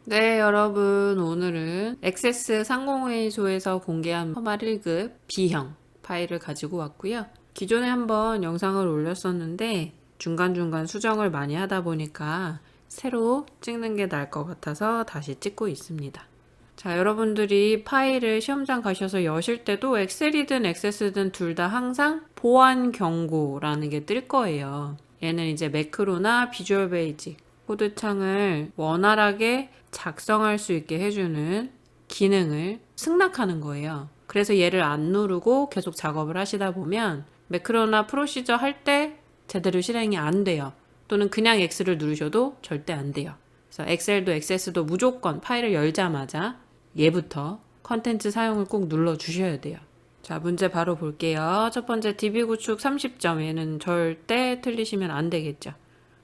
네, 여러분. 오늘은 액세스 상공회의소에서 공개한 퍼말 1급 B형 파일을 가지고 왔고요. 기존에 한번 영상을 올렸었는데 중간중간 수정을 많이 하다 보니까 새로 찍는 게 나을 것 같아서 다시 찍고 있습니다. 자, 여러분들이 파일을 시험장 가셔서 여실 때도 엑셀이든 액세스든 둘 다 항상 보안 경고라는 게 뜰 거예요. 얘는 이제 매크로나 비주얼 베이직 코드 창을 원활하게 작성할 수 있게 해주는 기능을 승낙하는 거예요. 그래서 얘를 안 누르고 계속 작업을 하시다 보면 매크로나 프로시저 할 때 제대로 실행이 안 돼요. 또는 그냥 X를 누르셔도 절대 안 돼요. 그래서 엑셀도 액세스도 무조건 파일을 열자마자 얘부터 컨텐츠 사용을 꼭 눌러 주셔야 돼요. 자, 문제 바로 볼게요. 첫 번째 DB 구축 30점. 얘는 절대 틀리시면 안 되겠죠.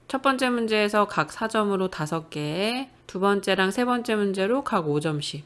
첫 번째 문제에서 각 4점으로 5개, 두 번째랑 세 번째 문제로 각 5점씩.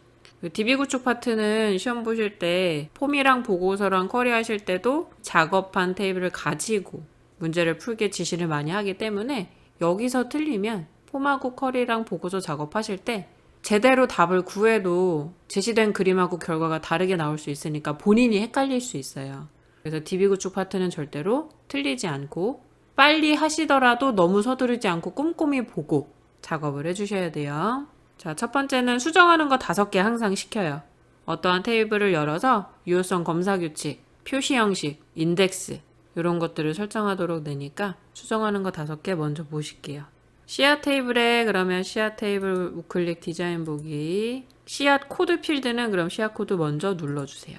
DB 구축 파트는 시험 보실 때 폼이랑 보고서랑 쿼리하실 때도 작업한 테이블을 가지고 문제를 풀게 지시를 많이 하기 때문에 여기서 틀리면 폼하고 쿼리랑 보고서 작업하실 때 제대로 답을 구해도 제시된 그림하고 결과가 다르게 나올 수 있으니까 본인이 헷갈릴 수 있어요. 그래서 DB 구축 파트는 절대로 틀리지 않고 빨리 하시더라도 너무 서두르지 않고 꼼꼼히 보고 작업을 해주셔야 돼요. 자, 첫 번째는 수정하는 거 5개 항상 시켜요. 어떠한 테이블을 열어서 유효성 검사 규칙, 표시 형식, 인덱스 이런 것들을 설정하도록 되니까 수정하는 거 5개 먼저 보실게요. 씨앗 테이블에 그러면 씨앗 테이블 우클릭 디자인 보기 씨앗 코드 필드는 그럼 씨앗 코드 먼저 눌러주세요.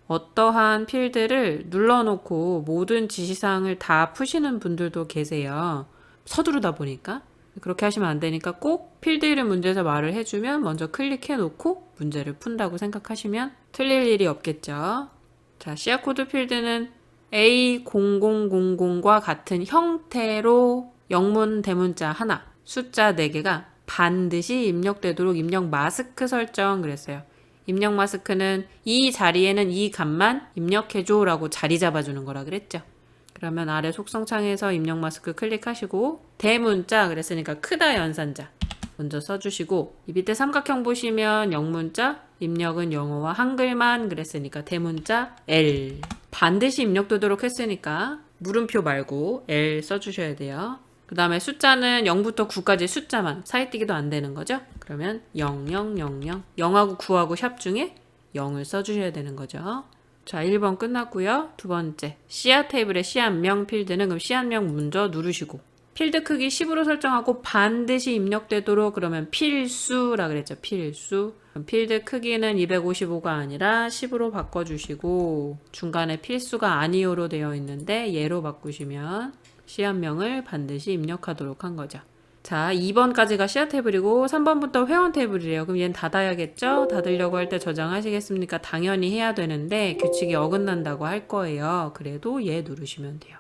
어떠한 필드를 눌러놓고 모든 지시사항을 다 푸시는 분들도 계세요. 서두르다 보니까. 그렇게 하시면 안 되니까 꼭 필드 이름 문제에서 말을 해주면 먼저 클릭해 놓고 문제를 푼다고 생각하시면 틀릴 일이 없겠죠. 자, 씨앗 코드 필드는 A0000과 같은 형태로 영문 대문자 하나, 숫자 4개가 반드시 입력되도록 입력 마스크 설정 그랬어요. 입력 마스크는 이 자리에는 이 값만 입력해줘 라고 자리 잡아주는 거라 그랬죠. 그러면 아래 속성창에서 입력 마스크 클릭하시고 대문자 그랬으니까 크다 연산자 먼저 써주시고 이 밑에 삼각형 보시면 영문자 입력은 영어와 한글만 그랬으니까 대문자 L 반드시 입력되도록 했으니까 물음표 말고 L 써주셔야 돼요. 그 다음에 숫자는 0부터 9까지 숫자만 사이뛰기도 안 되는 거죠. 그러면 0000 0하고 9하고 샵 중에 0을 써주셔야 되는 거죠. 자, 1번 끝났고요. 두 번째 씨앗 테이블의 씨앗명 필드는 그럼 씨앗명 먼저 누르시고 필드 크기 10으로 설정하고 반드시 입력되도록 그러면 필수라 그랬죠. 필수. 필드 크기는 255가 아니라 10으로 바꿔주시고 중간에 필수가 아니오로 되어 있는데 얘로 바꾸시면 씨앗명을 반드시 입력하도록 한 거죠. 자, 2번까지가 씨앗 테이블이고 3번부터 회원 테이블이래요. 그럼 얘는 닫아야겠죠? 닫으려고 할 때 저장하시겠습니까? 당연히 해야 되는데 규칙이 어긋난다고 할 거예요. 그래도 얘 누르시면 돼요.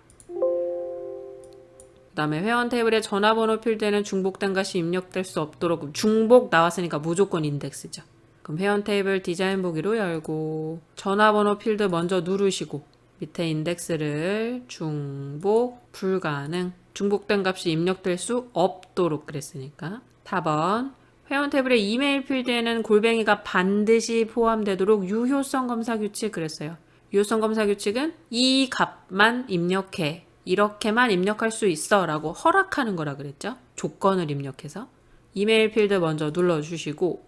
그 다음에 회원 테이블에 전화번호 필드에는 중복된 것이 입력될 수 없도록 중복 나왔으니까 무조건 인덱스죠. 그럼 회원 테이블 디자인 보기로 열고 전화번호 필드 먼저 누르시고 밑에 인덱스를 중복 불가능 중복된 값이 입력될 수 없도록 그랬으니까 4번 회원 태블의 이메일 필드에는 골뱅이가 반드시 포함되도록 유효성 검사 규칙 그랬어요. 유효성 검사 규칙은 이 값만 입력해 이렇게만 입력할 수 있어 라고 허락하는 거라 그랬죠. 조건을 입력해서 이메일 필드 먼저 눌러주시고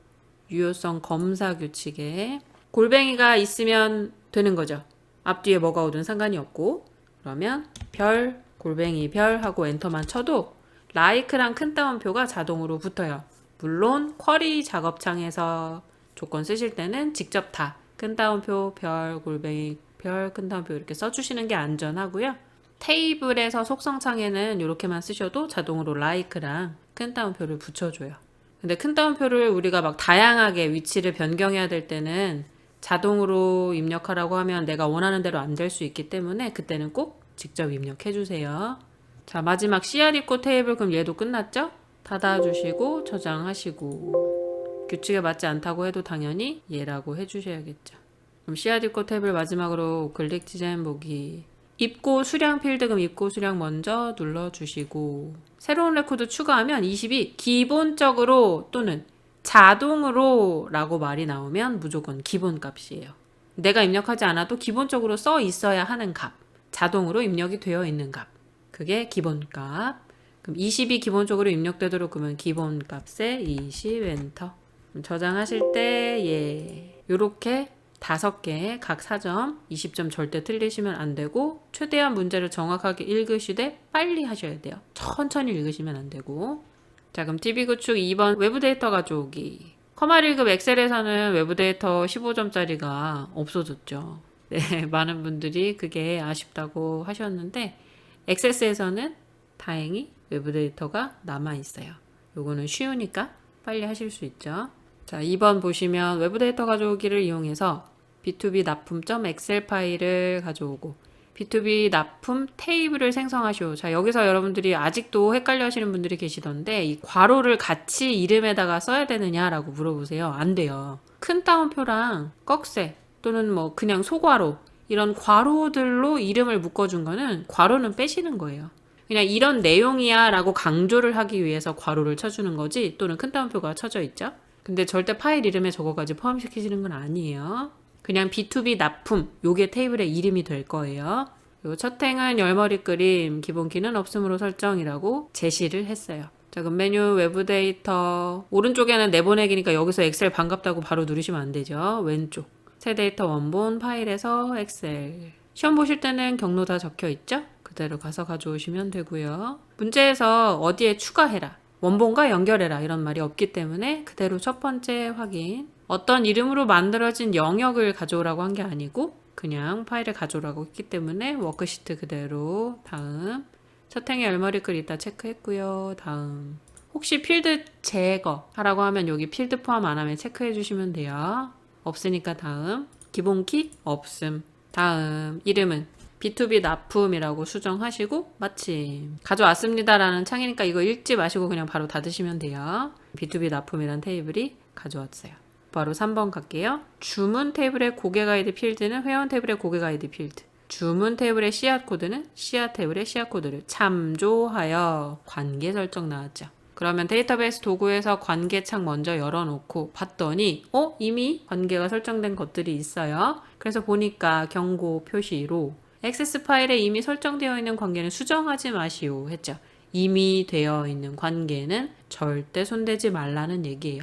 유효성 검사 규칙에 골뱅이가 있으면 되는 거죠. 앞뒤에 뭐가 오든 상관이 없고 그러면 별 골뱅이 별 하고 엔터만 쳐도 라이크랑 큰 따옴표가 자동으로 붙어요. 물론 쿼리 작업창에서 조건 쓰실 때는 직접 다 큰 따옴표 별 골뱅이 별 큰 따옴표 이렇게 써주시는 게 안전하고요. 테이블에서 속성창에는 이렇게만 쓰셔도 자동으로 라이크랑 큰 따옴표를 붙여줘요. 근데 큰 따옴표를 우리가 막 다양하게 위치를 변경해야 될 때는 자동으로 입력하라고 하면 내가 원하는 대로 안 될 수 있기 때문에 그때는 꼭 직접 입력해 주세요. 자, 마지막 CR 입고 테이블 그럼 얘도 끝났죠? 닫아주시고 저장하시고 규칙에 맞지 않다고 해도 당연히 얘라고 해주셔야겠죠. 그럼 CR 입고 테이블 마지막으로 클릭 디자인 보기 입고 수량 필드 그럼 입고 수량 먼저 눌러주시고 새로운 레코드 추가하면 22 기본적으로 또는 자동으로 라고 말이 나오면 무조건 기본값이에요. 내가 입력하지 않아도 기본적으로 써 있어야 하는 값. 자동으로 입력이 되어 있는 값. 그게 기본값. 그럼 20이 기본적으로 입력되도록 그러면 기본값에 20 엔터. 저장하실 때 요렇게 5개 각 4점 20점 절대 틀리시면 안 되고 최대한 문제를 정확하게 읽으시되 빨리 하셔야 돼요. 천천히 읽으시면 안 되고. 자, 그럼 TV 구축 2번 외부 데이터 가져오기. 커말 1급 엑셀에서는 외부 데이터 15점짜리가 없어졌죠. 네, 많은 분들이 그게 아쉽다고 하셨는데 엑세스에서는 다행히 외부 데이터가 남아 있어요. 요거는 쉬우니까 빨리 하실 수 있죠. 자, 2번 보시면 외부 데이터 가져오기를 이용해서 B2B 납품 엑셀 파일을 가져오고 B2B 납품 테이블을 생성하시오. 자, 여기서 여러분들이 아직도 헷갈려 하시는 분들이 계시던데 이 괄호를 같이 이름에다가 써야 되느냐라고 물어보세요. 안 돼요. 큰 따옴표랑 꺽쇠 또는 뭐 그냥 소괄호 이런 괄호들로 이름을 묶어준 거는 괄호는 빼시는 거예요. 그냥 이런 내용이야 라고 강조를 하기 위해서 괄호를 쳐주는 거지 또는 큰 따옴표가 쳐져 있죠. 근데 절대 파일 이름에 저거까지 포함시키시는 건 아니에요. 그냥 B2B 납품 요게 테이블의 이름이 될 거예요. 요 첫 행은 열머리 그림 기본키는 없음으로 설정이라고 제시를 했어요. 자, 그럼 메뉴 외부 데이터 오른쪽에는 내보내기니까 여기서 엑셀 반갑다고 바로 누르시면 안 되죠. 왼쪽 새 데이터 원본 파일에서 엑셀 시험 보실 때는 경로 다 적혀 있죠? 그대로 가서 가져오시면 되고요. 문제에서 어디에 추가해라 원본과 연결해라 이런 말이 없기 때문에 그대로 첫 번째 확인. 어떤 이름으로 만들어진 영역을 가져오라고 한 게 아니고 그냥 파일을 가져오라고 했기 때문에 워크시트 그대로 다음. 첫 행의 열머리 글 이따 체크했고요. 다음. 혹시 필드 제거 하라고 하면 여기 필드 포함 안 하면 체크해 주시면 돼요. 없으니까 다음. 기본키 없음. 다음. 이름은 B2B 납품이라고 수정하시고 마침 가져왔습니다 라는 창이니까 이거 읽지 마시고 그냥 바로 닫으시면 돼요. B2B 납품이란 테이블이 가져왔어요. 바로 3번 갈게요. 주문 테이블의 고객 아이디 필드는 회원 테이블의 고객 아이디 필드. 주문 테이블의 씨앗 코드는 씨앗 테이블의 씨앗 코드를 참조하여 관계 설정 나왔죠. 그러면 데이터베이스 도구에서 관계 창 먼저 열어놓고 봤더니 이미 관계가 설정된 것들이 있어요. 그래서 보니까 경고 표시로 액세스 파일에 이미 설정되어 있는 관계는 수정하지 마시오 했죠. 이미 되어 있는 관계는 절대 손대지 말라는 얘기예요.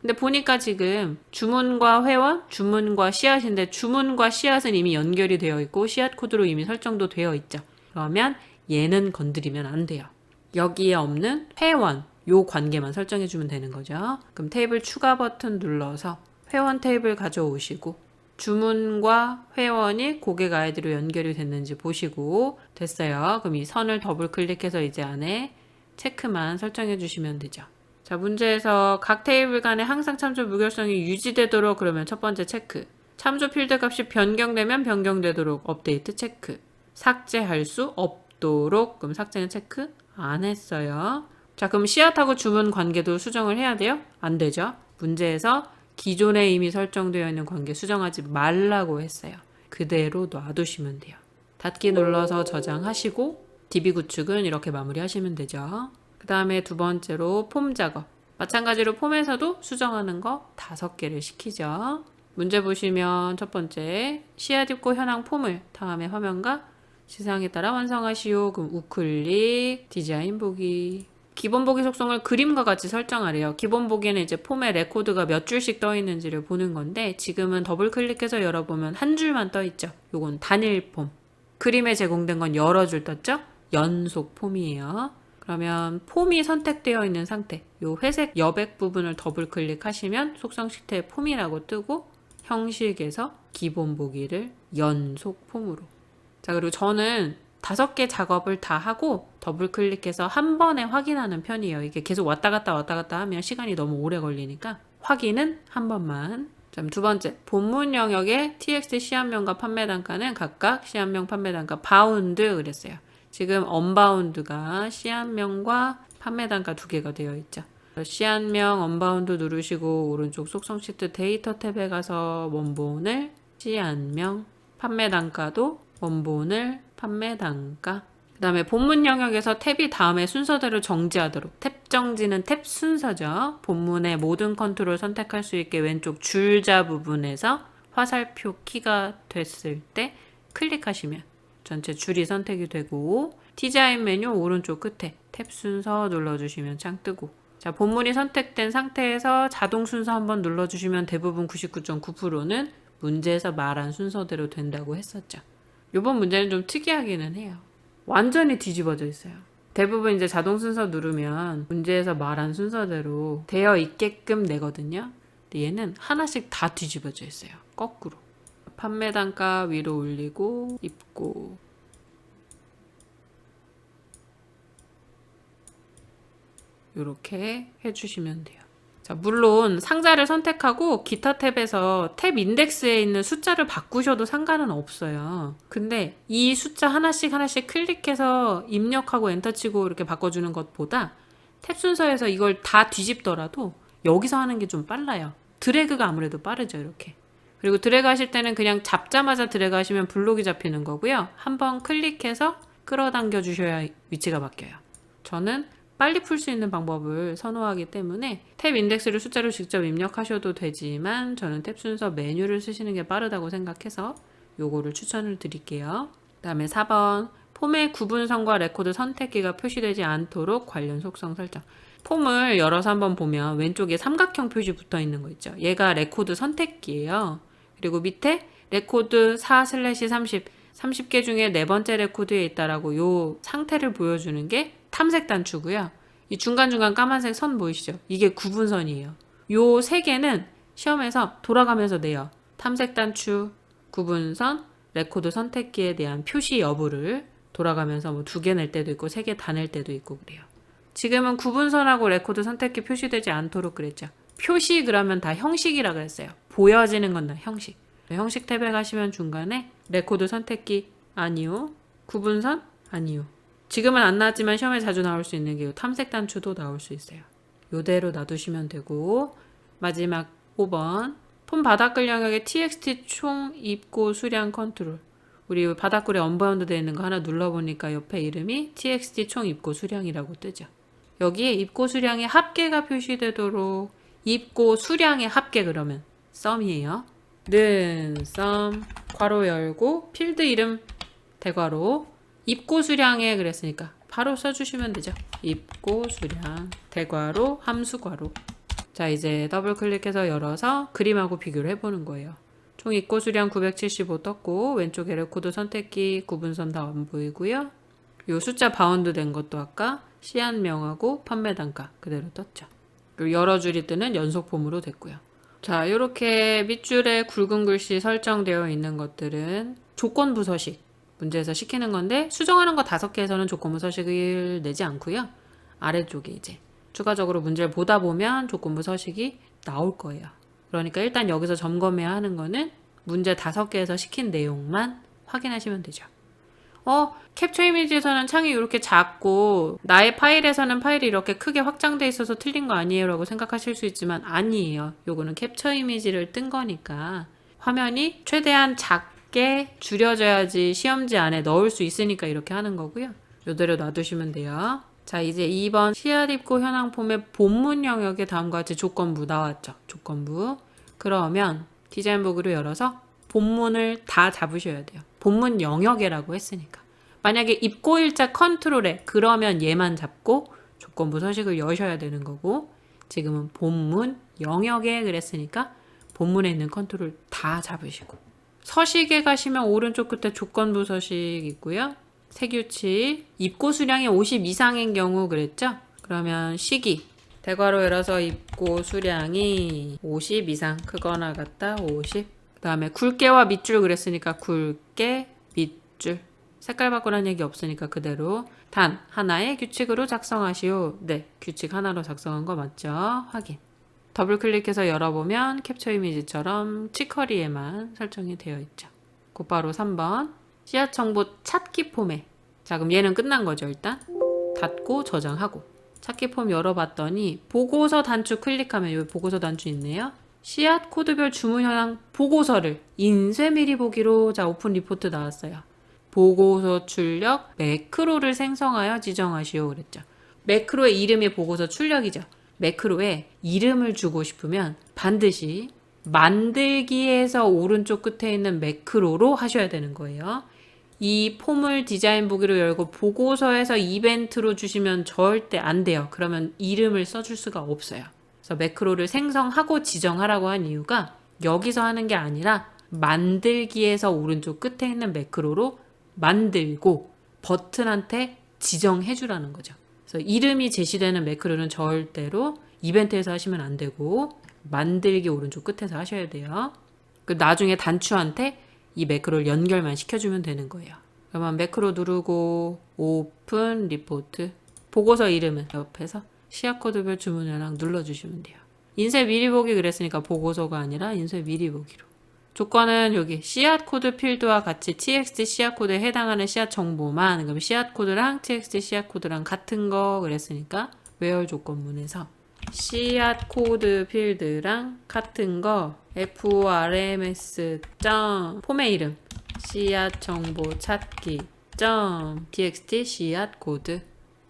근데 보니까 지금 주문과 회원, 주문과 씨앗인데 주문과 씨앗은 이미 연결이 되어 있고 씨앗 코드로 이미 설정도 되어 있죠. 그러면 얘는 건드리면 안 돼요. 여기에 없는 회원, 요 관계만 설정해 주면 되는 거죠. 그럼 테이블 추가 버튼 눌러서 회원 테이블 가져오시고 주문과 회원이 고객 아이디로 연결이 됐는지 보시고 됐어요. 그럼 이 선을 더블 클릭해서 이제 안에 체크만 설정해 주시면 되죠. 자, 문제에서 각 테이블 간에 항상 참조 무결성이 유지되도록 그러면 첫 번째 체크. 참조 필드 값이 변경되면 변경되도록 업데이트 체크. 삭제할 수 없도록 그럼 삭제는 체크 안 했어요. 자, 그럼 씨앗하고 주문 관계도 수정을 해야 돼요? 안 되죠. 문제에서 기존에 이미 설정되어 있는 관계 수정하지 말라고 했어요. 그대로 놔두시면 돼요. 닫기 눌러서 저장하시고 DB 구축은 이렇게 마무리하시면 되죠. 그 다음에 두 번째로 폼 작업. 마찬가지로 폼에서도 수정하는 거 5개를 시키죠. 문제 보시면 첫 번째 씨앗 입고 현황 폼을 다음에 화면과 시상에 따라 완성하시오. 그럼 우클릭 디자인 보기. 기본 보기 속성을 그림과 같이 설정하래요. 기본 보기에는 이제 폼에 레코드가 몇 줄씩 떠 있는지를 보는 건데 지금은 더블 클릭해서 열어보면 한 줄만 떠 있죠. 요건 단일 폼. 그림에 제공된 건 여러 줄 떴죠? 연속 폼이에요. 그러면 폼이 선택되어 있는 상태, 요 회색 여백 부분을 더블 클릭하시면 속성 시트에 폼이라고 뜨고 형식에서 기본 보기를 연속 폼으로. 자, 그리고 저는 5개 작업을 다 하고 더블 클릭해서 한 번에 확인하는 편이에요. 이게 계속 왔다 갔다 하면 시간이 너무 오래 걸리니까 확인은 한 번만. 두 번째, 본문 영역의 TX 시한명과 판매 단가는 각각 시한명 판매 단가 바운드 그랬어요. 지금 언바운드가 시한명과 판매 단가 2개가 되어 있죠. 시한명 언바운드 누르시고 오른쪽 속성 시트 데이터 탭에 가서 원본을 시한명, 판매 단가도 원본을 판매 단가. 그 다음에 본문 영역에서 탭이 다음에 순서대로 정지하도록, 탭 정지는 탭 순서죠. 본문의 모든 컨트롤 선택할 수 있게 왼쪽 줄자 부분에서 화살표 키가 됐을 때 클릭하시면 전체 줄이 선택이 되고, 디자인 메뉴 오른쪽 끝에 탭 순서 눌러주시면 창 뜨고, 자, 본문이 선택된 상태에서 자동 순서 한번 눌러주시면 대부분 99.9%는 문제에서 말한 순서대로 된다고 했었죠. 이번 문제는 좀 특이하기는 해요. 완전히 뒤집어져 있어요. 대부분 이제 자동 순서 누르면 문제에서 말한 순서대로 되어 있게끔 내거든요. 근데 얘는 하나씩 다 뒤집어져 있어요. 거꾸로. 판매 단가 위로 올리고 입고, 이렇게 해주시면 돼요. 자, 물론 상자를 선택하고 기타 탭에서 탭 인덱스에 있는 숫자를 바꾸셔도 상관은 없어요. 근데 이 숫자 하나씩 클릭해서 입력하고 엔터 치고 이렇게 바꿔주는 것보다 탭 순서에서 이걸 다 뒤집더라도 여기서 하는 게 좀 빨라요. 드래그가 아무래도 빠르죠, 이렇게. 그리고 드래그 하실 때는 그냥 잡자마자 드래그 하시면 블록이 잡히는 거고요. 한번 클릭해서 끌어당겨 주셔야 위치가 바뀌어요. 저는 빨리 풀 수 있는 방법을 선호하기 때문에 탭 인덱스를 숫자로 직접 입력하셔도 되지만 저는 탭 순서 메뉴를 쓰시는 게 빠르다고 생각해서 요거를 추천을 드릴게요. 그 다음에 4번, 폼의 구분선과 레코드 선택기가 표시되지 않도록 관련 속성 설정. 폼을 열어서 한번 보면 왼쪽에 삼각형 표시 붙어 있는 거 있죠. 얘가 레코드 선택기예요. 그리고 밑에 레코드 4/30, 30개 중에 네 번째 레코드에 있다라고 요 상태를 보여주는 게 탐색 단추고요. 이 중간중간 까만색 선 보이시죠? 이게 구분선이에요. 요 세 개는 시험에서 돌아가면서 내요. 탐색 단추, 구분선, 레코드 선택기에 대한 표시 여부를 돌아가면서 뭐 2개 낼 때도 있고 3개 다 낼 때도 있고 그래요. 지금은 구분선하고 레코드 선택기 표시되지 않도록 그랬죠. 표시 그러면 다 형식이라 그랬어요. 보여지는 건 다 형식. 형식 탭에 가시면 중간에 레코드 선택기 아니요, 구분선 아니요. 지금은 안 나왔지만 시험에 자주 나올 수 있는 게 탐색 단추도 나올 수 있어요. 요대로 놔두시면 되고, 마지막 5번 폼 바닥글 영역의 txt 총 입고 수량 컨트롤. 우리 바닥글에 언바운드 되어 있는 거 하나 눌러보니까 옆에 이름이 txt 총 입고 수량이라고 뜨죠. 여기에 입고 수량의 합계가 표시되도록, 입고 수량의 합계 그러면 썸이에요. 는 썸 괄호 열고 필드 이름 대괄호 입고 수량에 그랬으니까 바로 써주시면 되죠. 입고 수량 대괄호 함수 괄호. 자, 이제 더블 클릭해서 열어서 그림하고 비교를 해보는 거예요. 총 입고 수량 975 떴고 왼쪽에 레코드 선택기 구분선 다 안 보이고요. 요 숫자 바운드 된 것도 아까 시안명하고 판매 단가 그대로 떴죠. 그리고 여러 줄이 뜨는 연속 폼으로 됐고요. 자, 이렇게 밑줄에 굵은 글씨 설정되어 있는 것들은 조건부 서식 문제에서 시키는 건데, 수정하는 거 5개에서는 조건부 서식을 내지 않고요. 아래쪽에 이제 추가적으로 문제를 보다 보면 조건부 서식이 나올 거예요. 그러니까 일단 여기서 점검해야 하는 거는 문제 5개에서 시킨 내용만 확인하시면 되죠. 캡처 이미지에서는 창이 이렇게 작고 나의 파일에서는 파일이 이렇게 크게 확장돼 있어서 틀린 거 아니에요 라고 생각하실 수 있지만 아니에요. 요거는 캡처 이미지를 뜬 거니까 화면이 최대한 작게 줄여져야지 시험지 안에 넣을 수 있으니까 이렇게 하는 거고요. 요대로 놔두시면 돼요. 자, 이제 2번 씨앗 입고 현황 폼의 본문 영역에 다음과 같이 조건부 나왔죠. 조건부. 그러면 디자인북으로 열어서 본문을 다 잡으셔야 돼요. 본문 영역이라고 했으니까. 만약에 입고 일자 컨트롤에 그러면 얘만 잡고 조건부 서식을 여셔야 되는 거고, 지금은 본문 영역에 그랬으니까 본문에 있는 컨트롤 다 잡으시고, 서식에 가시면 오른쪽 끝에 조건부 서식 있고요. 세규칙 입고 수량이 50 이상인 경우 그랬죠? 그러면 시기 대괄호 열어서 입고 수량이 50 이상 크거나 같다 50. 그 다음에 굵게와 밑줄 그랬으니까 굵게 밑줄. 색깔 바꾸라는 얘기 없으니까 그대로 단 하나의 규칙으로 작성하시오. 네, 규칙 하나로 작성한 거 맞죠? 확인. 더블 클릭해서 열어보면 캡처 이미지처럼 치커리에만 설정이 되어 있죠. 곧바로 3번 씨앗 정보 찾기 폼에. 자, 그럼 얘는 끝난 거죠. 일단 닫고 저장하고 찾기 폼 열어봤더니 보고서 단추 클릭하면 여기 보고서 단추 있네요. 씨앗 코드별 주문 현황 보고서를 인쇄 미리 보기로. 자, 오픈 리포트 나왔어요. 보고서 출력 매크로를 생성하여 지정하시오 그랬죠. 매크로의 이름이 보고서 출력이죠. 매크로에 이름을 주고 싶으면 반드시 만들기에서 오른쪽 끝에 있는 매크로로 하셔야 되는 거예요. 이 폼을 디자인 보기로 열고 보고서에서 이벤트로 주시면 절대 안 돼요. 그러면 이름을 써줄 수가 없어요. 그래서 매크로를 생성하고 지정하라고 한 이유가 여기서 하는 게 아니라 만들기에서 오른쪽 끝에 있는 매크로로 만들고 버튼한테 지정해 주라는 거죠. 그래서 이름이 제시되는 매크로는 절대로 이벤트에서 하시면 안 되고 만들기 오른쪽 끝에서 하셔야 돼요. 나중에 단추한테 이 매크로를 연결만 시켜주면 되는 거예요. 그러면 매크로 누르고 오픈 리포트 보고서 이름은 옆에서 시약 코드별 주문 현황 눌러주시면 돼요. 인쇄 미리 보기 그랬으니까 보고서가 아니라 인쇄 미리 보기로. 조건은 여기 씨앗 코드 필드와 같이 txt 씨앗 코드에 해당하는 씨앗 정보만, 그럼 씨앗 코드랑 txt 씨앗 코드랑 같은 거 그랬으니까 where 조건문에서 씨앗 코드 필드랑 같은 거 frms 폼의 이름 씨앗 정보 찾기 txt 씨앗 코드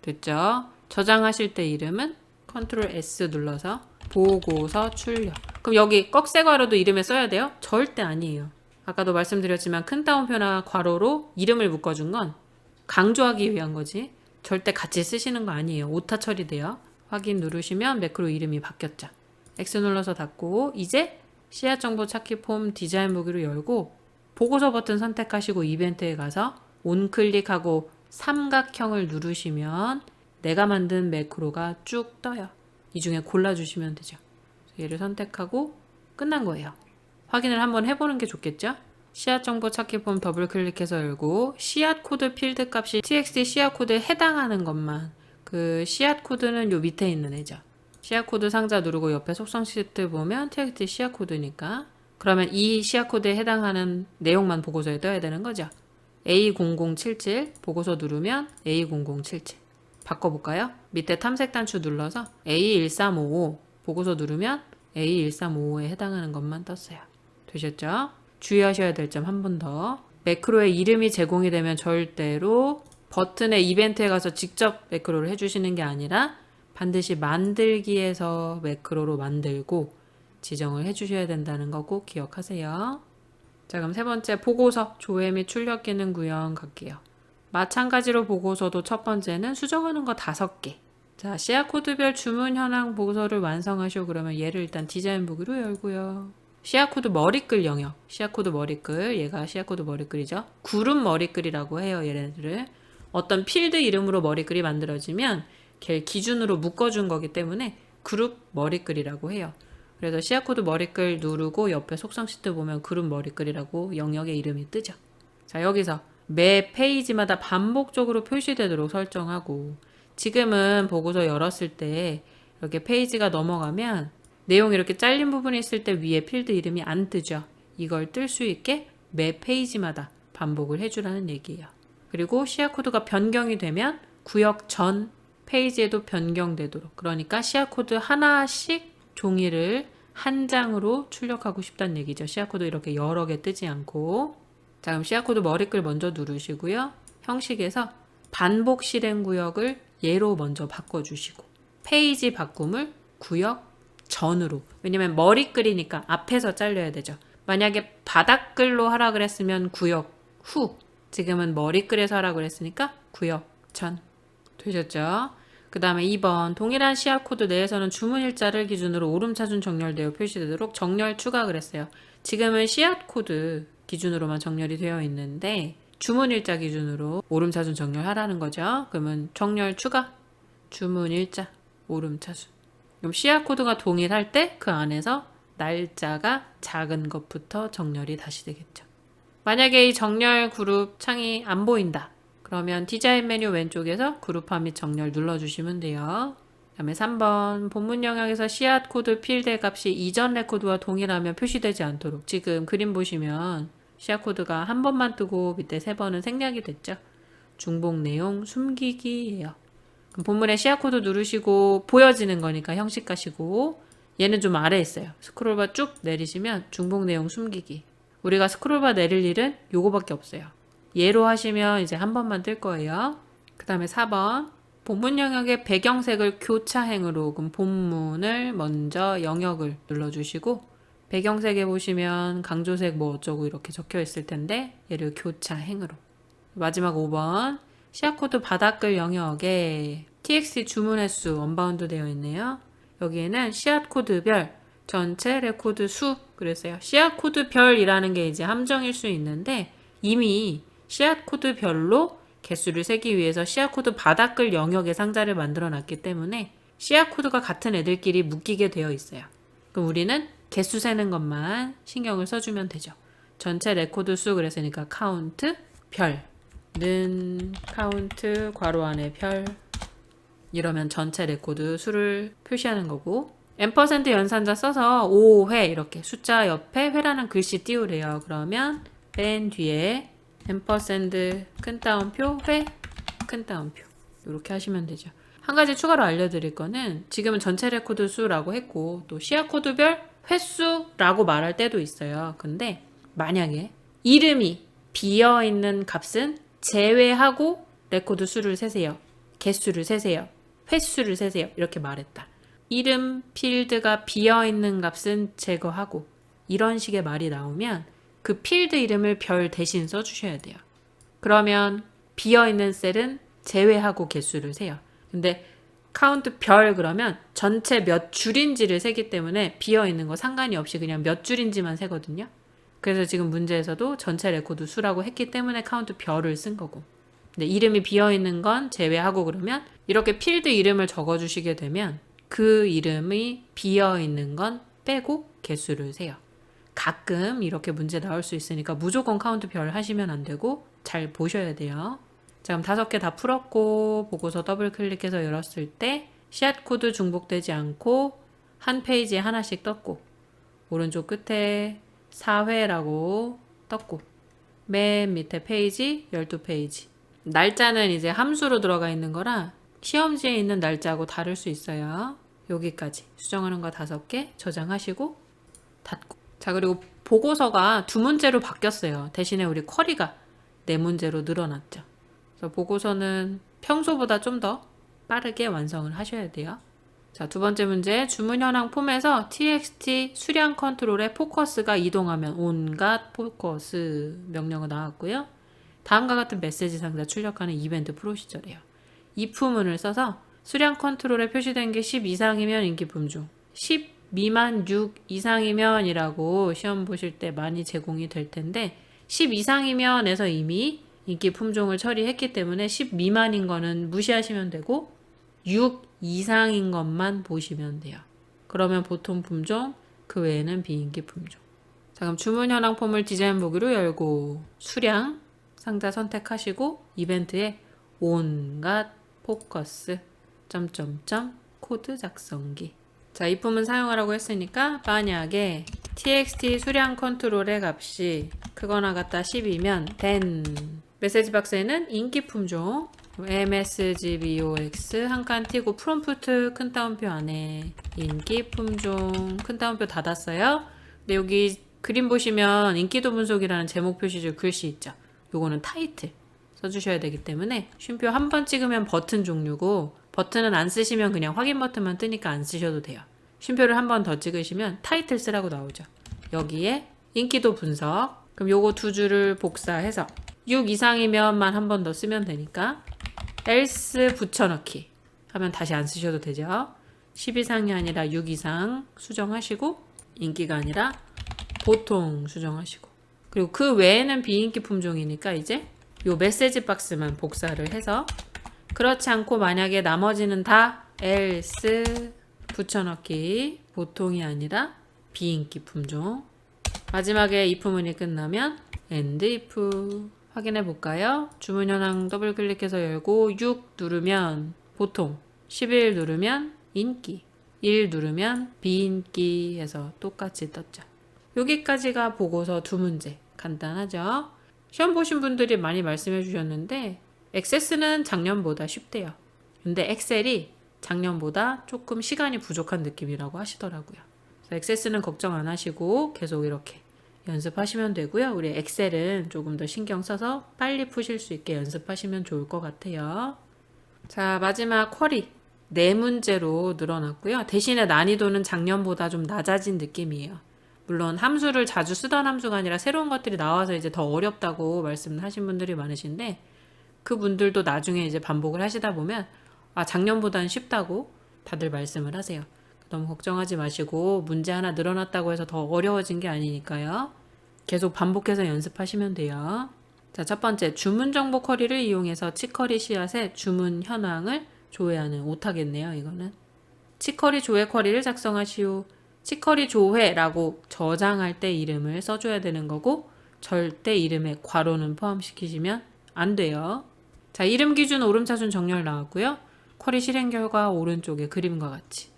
됐죠? 저장하실 때 이름은 Ctrl S 눌러서 보고서 출력. 그럼 여기 꺽쇠 괄호도 이름에 써야 돼요? 절대 아니에요. 아까도 말씀드렸지만 큰 따옴표나 괄호로 이름을 묶어준 건 강조하기 위한 거지 절대 같이 쓰시는 거 아니에요. 오타 처리돼요. 확인 누르시면 매크로 이름이 바뀌었죠. X 눌러서 닫고 이제 씨앗 정보 찾기 폼 디자인 보기로 열고 보고서 버튼 선택하시고 이벤트에 가서 온클릭하고 삼각형을 누르시면 내가 만든 매크로가 쭉 떠요. 이 중에 골라주시면 되죠. 얘를 선택하고 끝난 거예요. 확인을 한번 해보는 게 좋겠죠? 씨앗 정보 찾기 폼 더블 클릭해서 열고 씨앗 코드 필드 값이 txt 씨앗 코드에 해당하는 것만 그 씨앗 코드는 요 밑에 있는 애죠. 씨앗 코드 상자 누르고 옆에 속성 시트 보면 txt 씨앗 코드니까 그러면 이 씨앗 코드에 해당하는 내용만 보고서에 떠야 되는 거죠. A0077 보고서 누르면 A0077 바꿔볼까요? 밑에 탐색 단추 눌러서 A1355 보고서 누르면 A1355에 해당하는 것만 떴어요. 되셨죠? 주의하셔야 될 점 한 번 더. 매크로의 이름이 제공이 되면 절대로 버튼의 이벤트에 가서 직접 매크로를 해주시는 게 아니라 반드시 만들기에서 매크로로 만들고 지정을 해주셔야 된다는 거 꼭 기억하세요. 자, 그럼 세 번째 보고서 조회 및 출력 기능 구현 갈게요. 마찬가지로 보고서도 첫 번째는 수정하는 거 5개. 자, 씨앗 코드별 주문 현황 보고서를 완성하시오. 그러면 얘를 일단 디자인 보기로 열고요. 씨앗 코드 머리글 영역. 씨앗 코드 머리글. 얘가 씨앗 코드 머리글이죠. 그룹 머리글이라고 해요. 얘네들을. 어떤 필드 이름으로 머리글이 만들어지면 걔를 기준으로 묶어준 거기 때문에 그룹 머리글이라고 해요. 그래서 씨앗 코드 머리글 누르고 옆에 속성 시트 보면 그룹 머리글이라고 영역의 이름이 뜨죠. 자, 여기서 매 페이지마다 반복적으로 표시되도록 설정하고 지금은 보고서 열었을 때 이렇게 페이지가 넘어가면 내용이 이렇게 잘린 부분이 있을 때 위에 필드 이름이 안 뜨죠. 이걸 뜰 수 있게 매 페이지마다 반복을 해주라는 얘기예요. 그리고 씨앗 코드가 변경이 되면 구역 전 페이지에도 변경되도록 그러니까 씨앗 코드 하나씩 종이를 한 장으로 출력하고 싶다는 얘기죠. 씨앗 코드 이렇게 여러 개 뜨지 않고 자, 그럼 씨앗 코드 머리글 먼저 누르시고요. 형식에서 반복 실행 구역을 얘로 먼저 바꿔주시고 페이지 바꿈을 구역 전으로 왜냐면 머리글이니까 앞에서 잘려야 되죠. 만약에 바닥글로 하라 그랬으면 구역 후 지금은 머리글에서 하라 그랬으니까 구역 전 되셨죠? 그 다음에 2번 동일한 씨앗 코드 내에서는 주문 일자를 기준으로 오름차순 정렬되어 표시되도록 정렬 추가 그랬어요. 지금은 씨앗 코드 기준으로만 정렬이 되어 있는데 주문 일자 기준으로 오름차순 정렬하라는 거죠. 그러면 정렬 추가 주문 일자 오름차순 그럼 씨앗 코드가 동일할 때 그 안에서 날짜가 작은 것부터 정렬이 다시 되겠죠. 만약에 이 정렬 그룹 창이 안 보인다. 그러면 디자인 메뉴 왼쪽에서 그룹화 및 정렬 눌러주시면 돼요. 그 다음에 3번 본문 영역에서 씨앗 코드 필드 값이 이전 레코드와 동일하면 표시되지 않도록 지금 그림 보시면 씨앗 코드가 한 번만 뜨고 밑에 3번은 생략이 됐죠. 중복 내용 숨기기예요. 그럼 본문에 씨앗 코드 누르시고 보여지는 거니까 형식 가시고 얘는 좀 아래에 있어요. 스크롤바 쭉 내리시면 중복 내용 숨기기 우리가 스크롤바 내릴 일은 요거밖에 없어요. 예로 하시면 이제 한 번만 뜰 거예요. 그 다음에 4번. 본문 영역의 배경색을 교차행으로, 그럼 본문을 먼저 영역을 눌러주시고, 배경색에 보시면 강조색 뭐 어쩌고 이렇게 적혀 있을 텐데, 얘를 교차행으로. 마지막 5번. 시아코드 바닥글 영역에 txt 주문 횟수 언바운드 되어 있네요. 여기에는 시아코드별 전체 레코드 수 그랬어요. 시아코드별이라는 게 이제 함정일 수 있는데 이미 시아코드별로 개수를 세기 위해서 시아코드 바닥글 영역의 상자를 만들어 놨기 때문에 시아코드가 같은 애들끼리 묶이게 되어 있어요. 그럼 우리는 개수 세는 것만 신경을 써주면 되죠. 전체 레코드 수 그랬으니까 카운트 별는 카운트 괄호 안에 별 이러면 전체 레코드 수를 표시하는 거고 M% 연산자 써서 5회 이렇게 숫자 옆에 회라는 글씨 띄우래요. 그러면 맨 뒤에 M% 큰 따옴표 회 큰 따옴표 이렇게 하시면 되죠. 한 가지 추가로 알려드릴 거는 지금은 전체 레코드 수라고 했고 또 시아코드별 횟수라고 말할 때도 있어요. 근데 만약에 이름이 비어있는 값은 제외하고 레코드 수를 세세요. 개수를 세세요. 횟수를 세세요. 이렇게 말했다. 이름 필드가 비어있는 값은 제거하고 이런 식의 말이 나오면 그 필드 이름을 별 대신 써주셔야 돼요. 그러면 비어있는 셀은 제외하고 개수를 세요. 근데 카운트 별 그러면 전체 몇 줄인지를 세기 때문에 비어있는 거 상관이 없이 그냥 몇 줄인지만 세거든요. 그래서 지금 문제에서도 전체 레코드 수라고 했기 때문에 카운트 별을 쓴 거고. 근데 이름이 비어있는 건 제외하고 그러면 이렇게 필드 이름을 적어주시게 되면 그 이름이 비어있는 건 빼고 개수를 세요. 가끔 이렇게 문제 나올 수 있으니까 무조건 카운트 별 하시면 안 되고 잘 보셔야 돼요. 자, 그럼 5개 다 풀었고 보고서 더블 클릭해서 열었을 때 샷 코드 중복되지 않고 한 페이지에 하나씩 떴고 오른쪽 끝에 4회라고 떴고 맨 밑에 페이지 12페이지 날짜는 이제 함수로 들어가 있는 거라 시험지에 있는 날짜하고 다를 수 있어요. 여기까지 수정하는 거 5개 저장하시고 닫고. 자, 그리고 보고서가 2문제로 바뀌었어요. 대신에 우리 쿼리가 4문제로 늘어났죠. 그래서 보고서는 평소보다 좀 더 빠르게 완성을 하셔야 돼요. 자, 2번째 문제. 주문 현황 폼에서 txt 수량 컨트롤에 포커스가 이동하면 온갖 포커스 명령어 나왔고요. 다음과 같은 메시지 상자 출력하는 이벤트 프로시저래요. if문을 써서 수량 컨트롤에 표시된 게 10 이상이면 인기품 중 10 미만 6 이상이면 이라고 시험 보실 때 많이 제공이 될 텐데 10 이상이면에서 이미 인기 품종을 처리했기 때문에 10 미만인 거는 무시하시면 되고 6 이상인 것만 보시면 돼요. 그러면 보통 품종, 그 외에는 비인기 품종. 자, 그럼 주문 현황 폼을 디자인 보기로 열고 수량 상자 선택하시고 이벤트에 온갖 포커스 점점점 코드 작성기. 자, 이 품은 사용하라고 했으니까 만약에 txt 수량 컨트롤의 값이 크거나 같다 10이면 then 메시지 박스에는 인기 품종 msgbox 한 칸 띄고 프롬프트 큰 따옴표 안에 인기 품종 큰 따옴표 닫았어요. 근데 여기 그림 보시면 인기도 분석이라는 제목 표시줄 글씨 있죠. 요거는 타이틀 써주셔야 되기 때문에 쉼표 한 번 찍으면 버튼 종류고 버튼은 안 쓰시면 그냥 확인 버튼만 뜨니까 안 쓰셔도 돼요. 쉼표를 한 번 더 찍으시면 타이틀 쓰라고 나오죠. 여기에 인기도 분석. 그럼 요거 2줄을 복사해서 6 이상이면만 한 번 더 쓰면 되니까 else 붙여넣기 하면 다시 안 쓰셔도 되죠. 10 이상이 아니라 6 이상 수정하시고 인기가 아니라 보통 수정하시고 그리고 그 외에는 비인기 품종이니까 이제 요 메시지 박스만 복사를 해서 그렇지 않고 만약에 나머지는 다 else 붙여넣기 보통이 아니라 비인기 품종 마지막에 if문이 끝나면 end if 확인해 볼까요? 주문 현황 더블 클릭해서 열고 6 누르면 보통 11 누르면 인기 1 누르면 비인기 해서 똑같이 떴죠. 여기까지가 보고서 2문제 간단하죠? 시험 보신 분들이 많이 말씀해 주셨는데 액세스는 작년보다 쉽대요. 근데 엑셀이 작년보다 조금 시간이 부족한 느낌이라고 하시더라고요. 그래서 액세스는 걱정 안 하시고 계속 이렇게 연습하시면 되고요. 우리 엑셀은 조금 더 신경 써서 빨리 푸실 수 있게 연습하시면 좋을 것 같아요. 자, 마지막 쿼리. 4문제로 늘어났고요. 대신에 난이도는 작년보다 좀 낮아진 느낌이에요. 물론 함수를 자주 쓰던 함수가 아니라 새로운 것들이 나와서 이제 더 어렵다고 말씀하신 분들이 많으신데, 그분들도 나중에 이제 반복을 하시다 보면 작년보다는 쉽다고 다들 말씀을 하세요. 너무 걱정하지 마시고 문제 하나 늘어났다고 해서 더 어려워진 게 아니니까요. 계속 반복해서 연습하시면 돼요. 자, 첫 번째, 주문 정보 쿼리를 이용해서 치커리 씨앗의 주문 현황을 조회하는 오타겠네요, 이거는. 치커리 조회 쿼리를 작성하시오. 치커리 조회라고 저장할 때 이름을 써줘야 되는 거고, 절대 이름에 괄호는 포함시키시면 안 돼요. 자, 이름 기준 오름차순 정렬 나왔고요. 쿼리 실행 결과 오른쪽에 그림과 같이.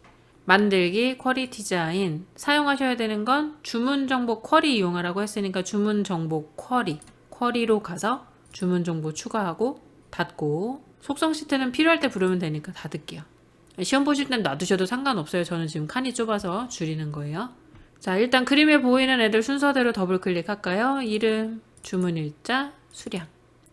만들기, 쿼리 디자인, 사용하셔야 되는 건 주문 정보 쿼리 이용하라고 했으니까 주문 정보 쿼리로 가서 주문 정보 추가하고 닫고, 속성 시트는 필요할 때 부르면 되니까 닫을게요. 시험 보실 땐 놔두셔도 상관없어요. 저는 지금 칸이 좁아서 줄이는 거예요. 자, 일단 그림에 보이는 애들 순서대로 더블 클릭할까요? 이름, 주문 일자, 수량.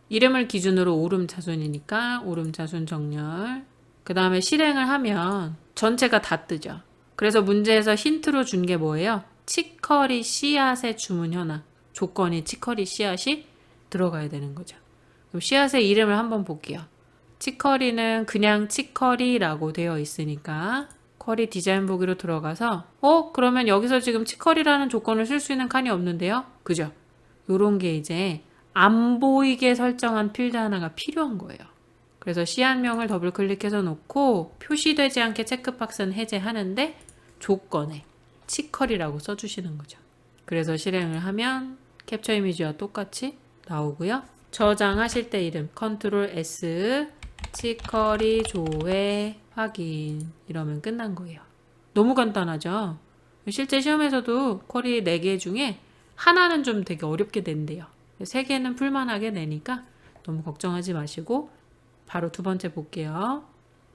이름을 기준으로 오름차순이니까 오름차순 정렬. 그 다음에 실행을 하면 전체가 다 뜨죠. 그래서 문제에서 힌트로 준 게 뭐예요? 치커리 씨앗의 주문 현황. 조건이 치커리 씨앗이 들어가야 되는 거죠. 그럼 씨앗의 이름을 한번 볼게요. 치커리는 그냥 치커리라고 되어 있으니까 쿼리 디자인 보기로 들어가서 그러면 여기서 지금 치커리라는 조건을 쓸 수 있는 칸이 없는데요? 그죠? 요런 게 이제 안 보이게 설정한 필드 하나가 필요한 거예요. 그래서 씨앗명을 더블 클릭해서 놓고 표시되지 않게 체크박스는 해제하는데 조건에 치커리라고 써주시는 거죠. 그래서 실행을 하면 캡처 이미지와 똑같이 나오고요. 저장하실 때 이름 컨트롤 S 치커리 조회 확인 이러면 끝난 거예요. 너무 간단하죠? 실제 시험에서도 쿼리 4개 중에 하나는 좀 되게 어렵게 낸대요. 3개는 풀만하게 내니까 너무 걱정하지 마시고 바로 두 번째 볼게요.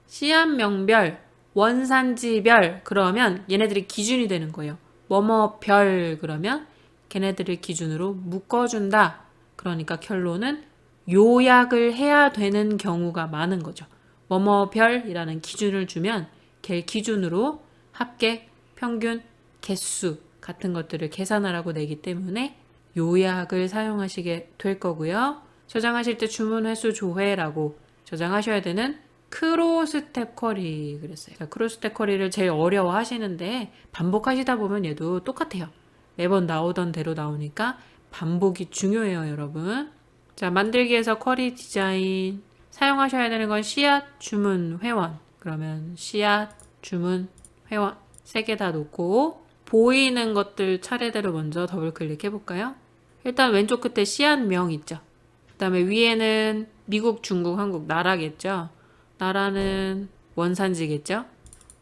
씨앗명별, 원산지별 그러면 얘네들이 기준이 되는 거예요. 뭐뭐별 그러면 걔네들을 기준으로 묶어준다. 그러니까 결론은 요약을 해야 되는 경우가 많은 거죠. 뭐뭐별이라는 기준을 주면 걔 기준으로 합계, 평균, 개수 같은 것들을 계산하라고 내기 때문에 요약을 사용하시게 될 거고요. 저장하실 때 주문 횟수 조회라고 저장하셔야 되는 크로스텝 쿼리 그랬어요. 크로스텝 쿼리를 제일 어려워 하시는데 반복하시다 보면 얘도 똑같아요. 매번 나오던 대로 나오니까 반복이 중요해요, 여러분. 자, 만들기에서 쿼리 디자인 사용하셔야 되는 건 씨앗, 주문, 회원. 그러면 씨앗, 주문, 회원 3개 다 놓고 보이는 것들 차례대로 먼저 더블 클릭해 볼까요? 일단 왼쪽 끝에 씨앗명 있죠. 그 다음에 위에는 미국, 중국, 한국 나라겠죠. 나라는 원산지겠죠.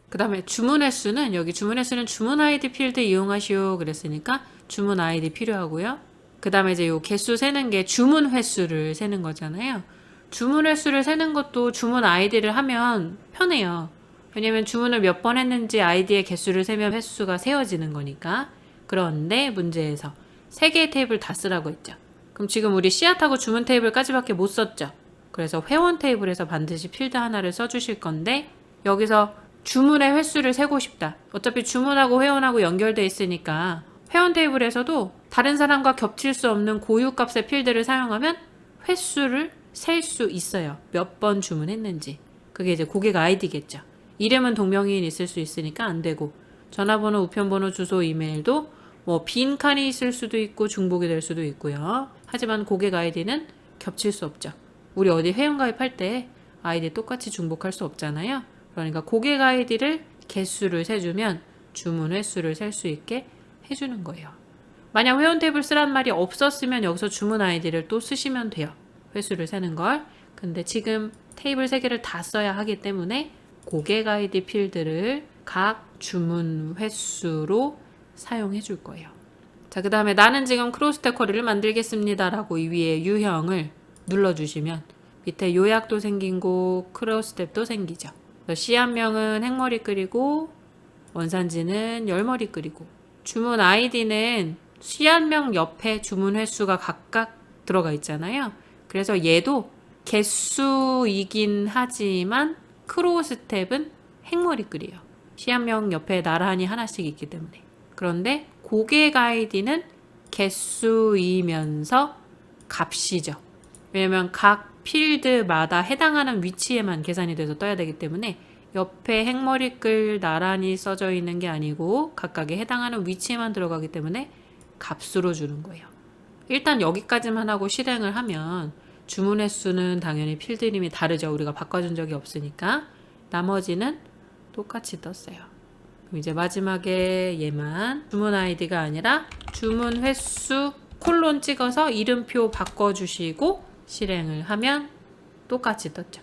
그 다음에 주문 횟수는 여기 주문 횟수는 주문 아이디 필드 이용하시오 그랬으니까 주문 아이디 필요하고요. 그 다음에 이제 요 개수 세는 게 주문 횟수를 세는 거잖아요. 주문 횟수를 세는 것도 주문 아이디를 하면 편해요. 왜냐면 주문을 몇 번 했는지 아이디의 개수를 세면 횟수가 세워지는 거니까. 그런데 문제에서 3개의 테이블 다 쓰라고 했죠. 그럼 지금 우리 씨앗하고 주문 테이블까지밖에 못 썼죠. 그래서 회원 테이블에서 반드시 필드 하나를 써주실 건데 여기서 주문의 횟수를 세고 싶다. 어차피 주문하고 회원하고 연결돼 있으니까 회원 테이블에서도 다른 사람과 겹칠 수 없는 고유값의 필드를 사용하면 횟수를 셀 수 있어요. 몇 번 주문했는지. 그게 이제 고객 아이디겠죠. 이름은 동명이인 있을 수 있으니까 안 되고 전화번호, 우편번호, 주소, 이메일도 뭐 빈 칸이 있을 수도 있고 중복이 될 수도 있고요. 하지만 고객 아이디는 겹칠 수 없죠. 우리 어디 회원가입할 때 아이디 똑같이 중복할 수 없잖아요. 그러니까 고객 아이디를 개수를 세주면 주문 횟수를 셀 수 있게 해주는 거예요. 만약 회원 탭을 쓰란 말이 없었으면 여기서 주문 아이디를 또 쓰시면 돼요. 횟수를 세는 걸. 근데 지금 테이블 3개를 다 써야 하기 때문에 고객 아이디 필드를 각 주문 횟수로 사용해 줄 거예요. 자, 그 다음에 나는 지금 크로스텝 쿼리를 만들겠습니다 라고 이 위에 유형을 눌러주시면 밑에 요약도 생기고 크로스텝도 생기죠. 씨앗명은 행머리 끓이고 원산지는 열머리 끓이고 주문 아이디는 씨앗명 옆에 주문 횟수가 각각 들어가 있잖아요. 그래서 얘도 개수이긴 하지만 크로우 스텝은 행머리글이에요. 씨앗명 옆에 나란히 하나씩 있기 때문에. 그런데 고개 가이드는 개수이면서 값이죠. 왜냐면 각 필드마다 해당하는 위치에만 계산이 돼서 떠야 되기 때문에 옆에 행머리글 나란히 써져 있는 게 아니고 각각에 해당하는 위치에만 들어가기 때문에 값으로 주는 거예요. 일단 여기까지만 하고 실행을 하면 주문 횟수는 당연히 필드 이름이 다르죠. 우리가 바꿔준 적이 없으니까. 나머지는 똑같이 떴어요. 그럼 이제 마지막에 얘만 주문 아이디가 아니라 주문 횟수 콜론 찍어서 이름표 바꿔주시고 실행을 하면 똑같이 떴죠.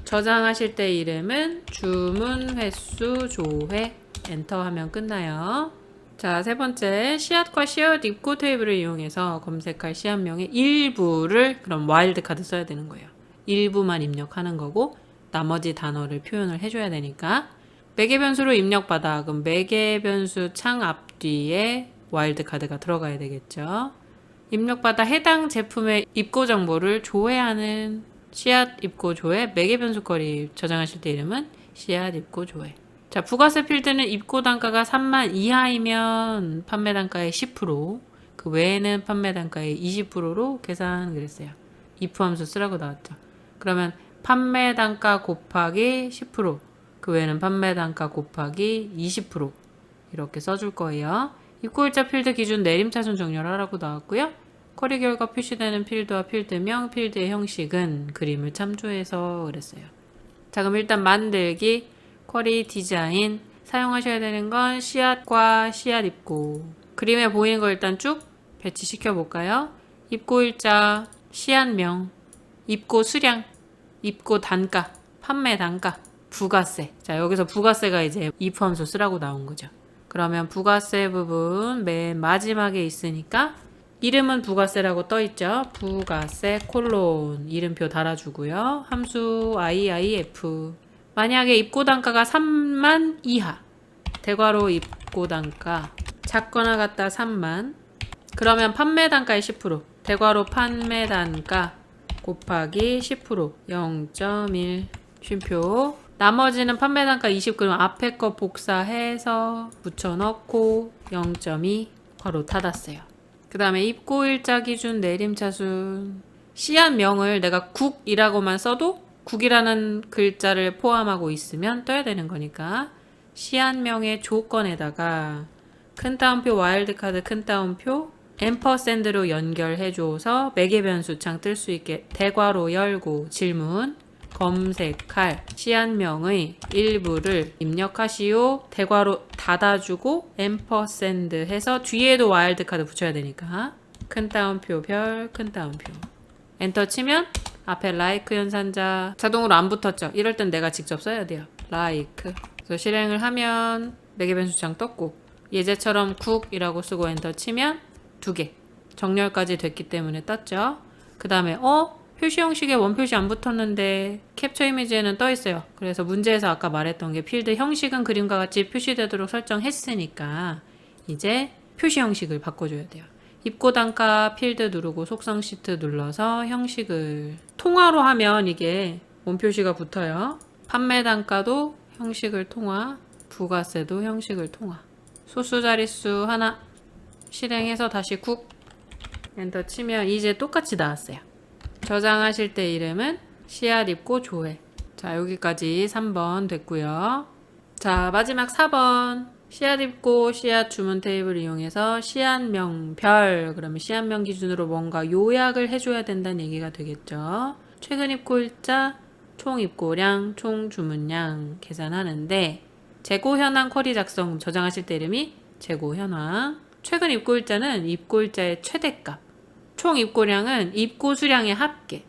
저장하실 때 이름은 주문 횟수 조회 엔터 하면 끝나요. 자, 세 번째 씨앗과 씨앗 입고 테이블을 이용해서 검색할 씨앗명의 일부를 그럼 와일드 카드 써야 되는 거예요. 일부만 입력하는 거고 나머지 단어를 표현을 해줘야 되니까 매개 변수로 입력받아 그럼 매개 변수 창 앞뒤에 와일드 카드가 들어가야 되겠죠. 입력받아 해당 제품의 입고 정보를 조회하는 씨앗 입고 조회 매개 변수 거리 저장하실 때 이름은 씨앗 입고 조회. 자, 부가세 필드는 입고 단가가 3만 이하이면 판매 단가의 10%, 그 외에는 판매 단가의 20%로 계산 그랬어요. if 함수 쓰라고 나왔죠. 그러면 판매 단가 곱하기 10%, 그 외에는 판매 단가 곱하기 20% 이렇게 써줄 거예요. 입고일자 필드 기준 내림차순 정렬하라고 나왔고요. 쿼리 결과 표시되는 필드와 필드명, 필드의 형식은 그림을 참조해서 그랬어요. 자, 그럼 일단 만들기, 쿼리 디자인, 사용하셔야 되는 건 씨앗과 씨앗 입고. 그림에 보이는 거 일단 쭉 배치시켜 볼까요? 입고일자, 씨앗명, 입고 수량, 입고 단가, 판매 단가, 부가세. 자, 여기서 부가세가 이제 if 함수 쓰라고 나온 거죠. 그러면 부가세 부분 맨 마지막에 있으니까 이름은 부가세라고 떠 있죠. 부가세 콜론 이름표 달아주고요. 함수 IIF. 만약에 입고 단가가 3만 이하, 대괄호 입고 단가 작거나 같다 3만, 그러면 판매 단가의 10%, 대괄호 판매 단가 곱하기 10%, 0.1 쉼표. 나머지는 판매 단가 20, 그럼 앞에 거 복사해서 붙여넣고 0.2 괄호 닫았어요. 그 다음에 입고일자 기준 내림차순. 씨앗명을 내가 국이라고만 써도 국이라는 글자를 포함하고 있으면 떠야 되는 거니까 씨앗명의 조건에다가 큰 따옴표 와일드카드 큰 따옴표 앰퍼샌드로 연결해줘서 매개 변수창 뜰 수 있게 대괄호 열고 질문 검색할 씨앗명의 일부를 입력하시오. 대괄호 닫아주고 앰퍼샌드 해서 뒤에도 와일드카드 붙여야 되니까 큰 따옴표 별 큰 따옴표 엔터 치면 앞에 like 연산자 자동으로 안 붙었죠. 이럴 땐 내가 직접 써야 돼요. like. 그래서 실행을 하면 매개 변수창 떴고 예제처럼 국이라고 쓰고 엔터 치면 2개 정렬까지 됐기 때문에 떴죠. 그 다음에 표시 형식에 원표시 안 붙었는데 캡처 이미지에는 떠 있어요. 그래서 문제에서 아까 말했던 게 필드 형식은 그림과 같이 표시되도록 설정했으니까 이제 표시 형식을 바꿔줘야 돼요. 입고 단가 필드 누르고 속성 시트 눌러서 형식을 통화로 하면 이게 원표시가 붙어요. 판매 단가도 형식을 통화, 부가세도 형식을 통화. 소수 자릿수 하나 실행해서 다시 국 엔터 치면 이제 똑같이 나왔어요. 저장하실 때 이름은 씨앗 입고 조회. 자, 여기까지 3번 됐고요. 자, 마지막 4번. 씨앗 입고 씨앗 주문 테이블 이용해서 씨앗명 별, 그러면 씨앗명 기준으로 뭔가 요약을 해줘야 된다는 얘기가 되겠죠. 최근 입고 일자, 총 입고량, 총 주문량 계산하는데 재고 현황 쿼리 작성 저장하실 때 이름이 재고 현황. 최근 입고 일자는 입고 일자의 최대값. 총 입고량은 입고 수량의 합계,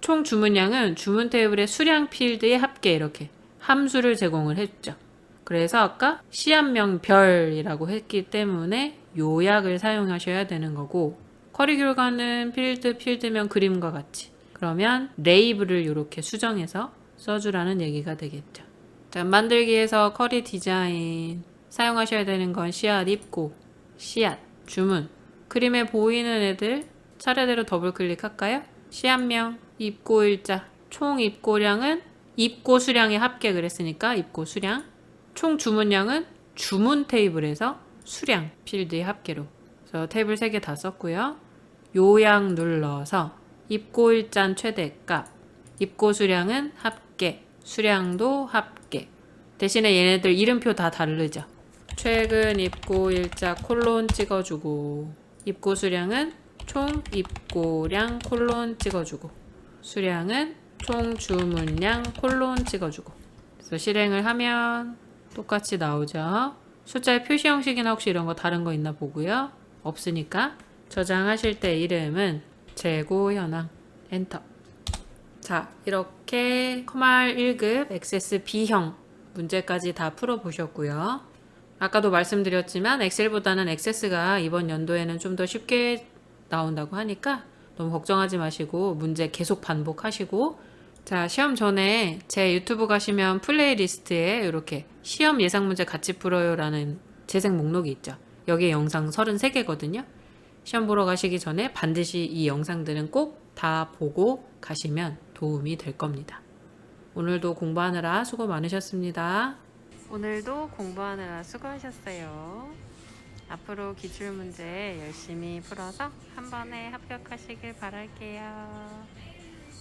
총 주문량은 주문 테이블의 수량 필드의 합계 이렇게 함수를 제공을 했죠. 그래서 아까 씨앗명 별이라고 했기 때문에 요약을 사용하셔야 되는 거고 쿼리 결과는 필드명 그림과 같이 그러면 레이블을 이렇게 수정해서 써주라는 얘기가 되겠죠. 자, 만들기에서 쿼리 디자인 사용하셔야 되는 건 씨앗 입고, 씨앗, 주문 그림에 보이는 애들 차례대로 더블 클릭할까요? 시한명, 입고 일자, 총 입고량은 입고 수량의 합계 그랬으니까 입고 수량, 총 주문량은 주문 테이블에서 수량 필드의 합계로. 그래서 테이블 3개 다 썼고요. 요약 눌러서 입고 일잔 최대값, 입고 수량은 합계, 수량도 합계. 대신에 얘네들 이름표 다 다르죠. 최근 입고 일자 콜론 찍어주고, 입고 수량은 총 입고량 콜론 찍어주고, 수량은 총 주문량 콜론 찍어주고. 그래서 실행을 하면 똑같이 나오죠. 숫자의 표시 형식이나 혹시 이런 거 다른 거 있나 보고요. 없으니까 저장하실 때 이름은 재고 현황 엔터. 자, 이렇게 커말 1급 액세스 B형 문제까지 다 풀어보셨고요. 아까도 말씀드렸지만 엑셀보다는 액세스가 이번 연도에는 좀 더 쉽게 나온다고 하니까 너무 걱정하지 마시고 문제 계속 반복하시고, 자, 시험 전에 제 유튜브 가시면 플레이리스트에 이렇게 시험 예상 문제 같이 풀어요 라는 재생 목록이 있죠. 여기에 영상 33개거든요. 시험 보러 가시기 전에 반드시 이 영상들은 꼭 다 보고 가시면 도움이 될 겁니다. 오늘도 공부하느라 수고 많으셨습니다. 오늘도 공부하느라 수고하셨어요. 앞으로 기출문제 열심히 풀어서 한 번에 합격하시길 바랄게요.